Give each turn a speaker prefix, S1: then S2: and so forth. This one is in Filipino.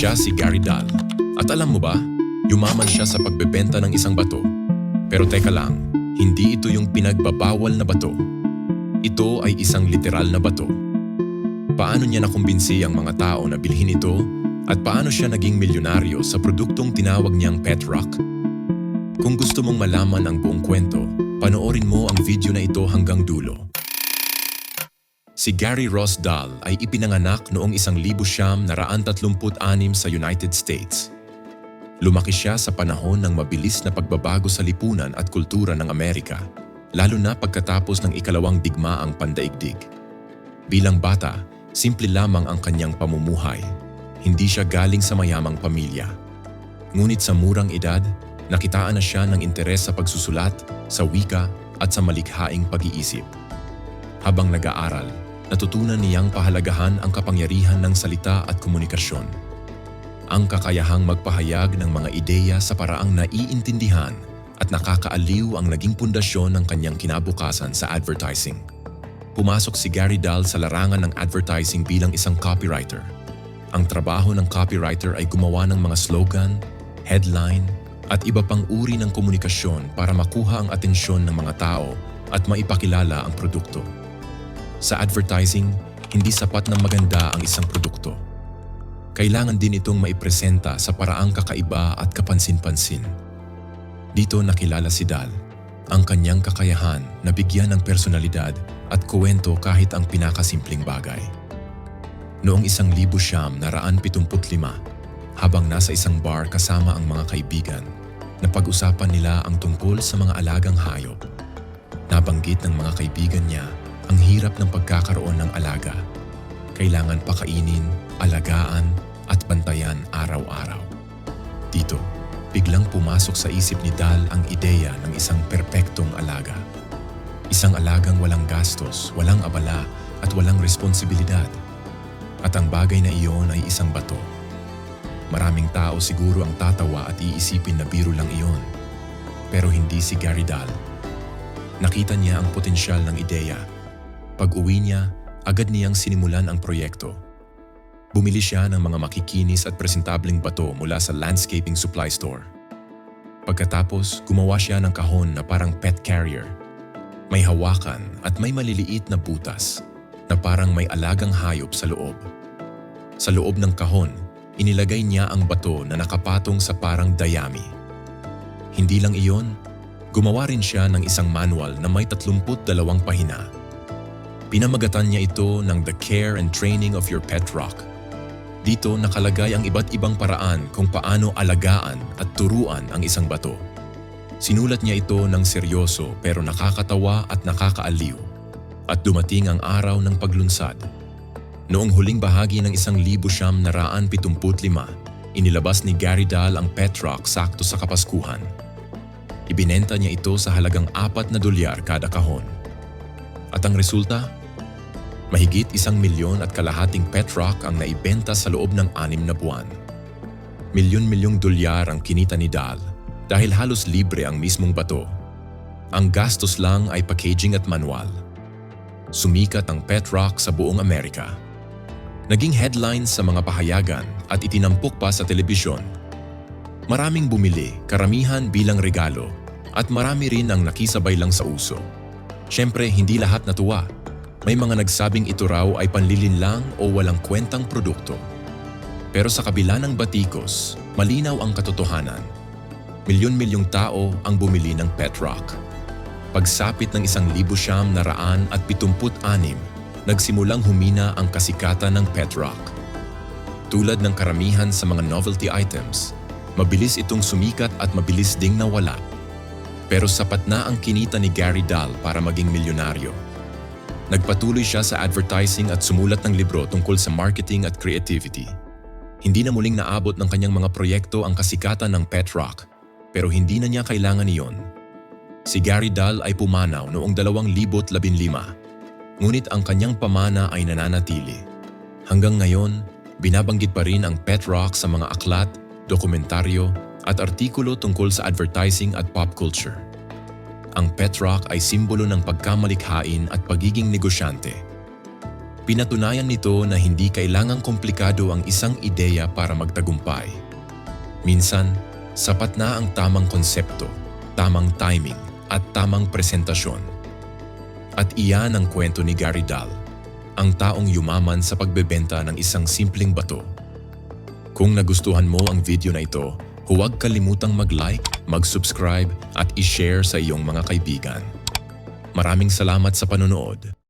S1: Siya si Gary Dahl. At alam mo ba, yumaman siya sa pagbebenta ng isang bato. Pero teka lang, hindi ito yung pinagbabawal na bato. Ito ay isang literal na bato. Paano niya nakumbinsi ang mga tao na bilhin ito at paano siya naging milyonaryo sa produktong tinawag niyang pet rock? Kung gusto mong malaman ang buong kwento, panoorin mo ang video na ito hanggang dulo. Si Gary Ross Dahl ay ipinanganak noong 1936 sa United States. Lumaki siya sa panahon ng mabilis na pagbabago sa lipunan at kultura ng Amerika, lalo na pagkatapos ng ikalawang digmaang pandaigdig. Bilang bata, simple lamang ang kanyang pamumuhay. Hindi siya galing sa mayamang pamilya. Ngunit sa murang edad, nakitaan na siya ng interes sa pagsusulat, sa wika at sa malikhaing pag-iisip. Habang nag-aaral, natutunan niyang pahalagahan ang kapangyarihan ng salita at komunikasyon. Ang kakayahang magpahayag ng mga ideya sa paraang naiintindihan at nakakaaliw ang naging pundasyon ng kanyang kinabukasan sa advertising. Pumasok si Gary Dahl sa larangan ng advertising bilang isang copywriter. Ang trabaho ng copywriter ay gumawa ng mga slogan, headline, at iba pang uri ng komunikasyon para makuha ang atensyon ng mga tao at maipakilala ang produkto. Sa advertising, hindi sapat na maganda ang isang produkto. Kailangan din itong maipresenta sa paraang kakaiba at kapansin-pansin. Dito nakilala si Dahl, ang kanyang kakayahan na bigyan ng personalidad at kuwento kahit ang pinakasimpleng bagay. Noong 1975, habang nasa isang bar kasama ang mga kaibigan, napag-usapan nila ang tungkol sa mga alagang hayop. Nabanggit ng mga kaibigan niya ang hirap ng pagkakaroon ng alaga. Kailangan pakainin, alagaan at bantayan araw-araw. Dito, biglang pumasok sa isip ni Dahl ang ideya ng isang perpektong alaga. Isang alagang walang gastos, walang abala at walang responsibilidad. At ang bagay na iyon ay isang bato. Maraming tao siguro ang tatawa at iisipin na biro lang iyon. Pero hindi si Gary Dahl. Nakita niya ang potensyal ng ideya. Pag-uwi niya, agad niyang sinimulan ang proyekto. Bumili siya ng mga makikinis at presentableng bato mula sa landscaping supply store. Pagkatapos, gumawa siya ng kahon na parang pet carrier. May hawakan at may maliliit na butas na parang may alagang hayop sa loob. Sa loob ng kahon, inilagay niya ang bato na nakapatong sa parang dayami. Hindi lang iyon, gumawa rin siya ng isang manual na may 32 pahina. Pinamagatan niya ito ng The Care and Training of Your Pet Rock. Dito nakalagay ang iba't ibang paraan kung paano alagaan at turuan ang isang bato. Sinulat niya ito ng seryoso pero nakakatawa at nakakaaliw. At dumating ang araw ng paglunsad. Noong huling bahagi ng 1975, inilabas ni Gary Dahl ang pet rock sakto sa Kapaskuhan. Ibinenta niya ito sa halagang $4 kada kahon. At ang resulta? Mahigit 1.5 milyon pet rock ang naibenta sa loob ng 6 na buwan. Milyon-milyong dolyar ang kinita ni Dahl dahil halos libre ang mismong bato. Ang gastos lang ay packaging at manual. Sumikat ang pet rock sa buong Amerika. Naging headlines sa mga pahayagan at itinampok pa sa telebisyon. Maraming bumili, karamihan bilang regalo, at marami rin ang nakisabay lang sa uso. Siyempre, hindi lahat natuwa. May mga nagsabing ito raw ay panlilinlang o walang kwentang produkto. Pero sa kabila ng batikos, malinaw ang katotohanan. Milyon-milyong tao ang bumili ng pet rock. Pagsapit ng 1976, nagsimulang humina ang kasikatan ng pet rock. Tulad ng karamihan sa mga novelty items, mabilis itong sumikat at mabilis ding nawala. Pero sapat na ang kinita ni Gary Dahl para maging milyonaryo. Nagpatuloy siya sa advertising at sumulat ng libro tungkol sa marketing at creativity. Hindi na muling naabot ng kanyang mga proyekto ang kasikatan ng pet rock, pero hindi na niya kailangan iyon. Si Gary Dahl ay pumanaw noong 2015, ngunit ang kanyang pamana ay nananatili. Hanggang ngayon, binabanggit pa rin ang pet rock sa mga aklat, dokumentaryo at artikulo tungkol sa advertising at pop culture. Ang pet rock ay simbolo ng pagkamalikhain at pagiging negosyante. Pinatunayan nito na hindi kailangang komplikado ang isang ideya para magtagumpay. Minsan, sapat na ang tamang konsepto, tamang timing, at tamang presentasyon. At iyan ang kwento ni Gary Dahl, ang taong yumaman sa pagbebenta ng isang simpleng bato. Kung nagustuhan mo ang video na ito, huwag kalimutang mag-like, mag-subscribe at i-share sa iyong mga kaibigan. Maraming salamat sa panonood.